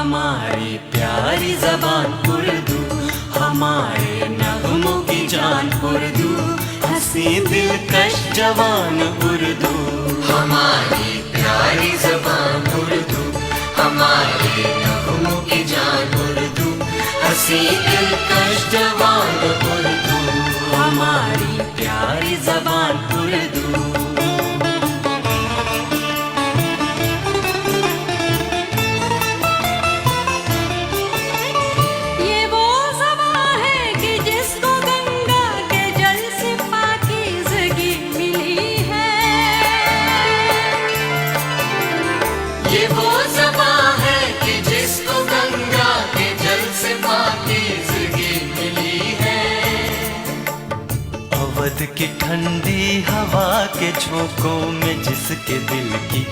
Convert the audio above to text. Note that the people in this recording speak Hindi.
हमारी प्यारी ज़बान उर्दू, हमारे नगमों की जान उर्दू, हंसी दिलकश जवान उर्दू। हमारी प्यारी ज़बान उर्दू, हमारे नगमों की जान उर्दू, हंसी दिलकश जवान उर्दू। हमारी प्यारी ज़बान उर्दू। ये वो ज़बान है कि जिसको गंगा के जल से पाकीज़गी मिली है। अवध की ठंडी हवा के झोंकों में जिसके दिल की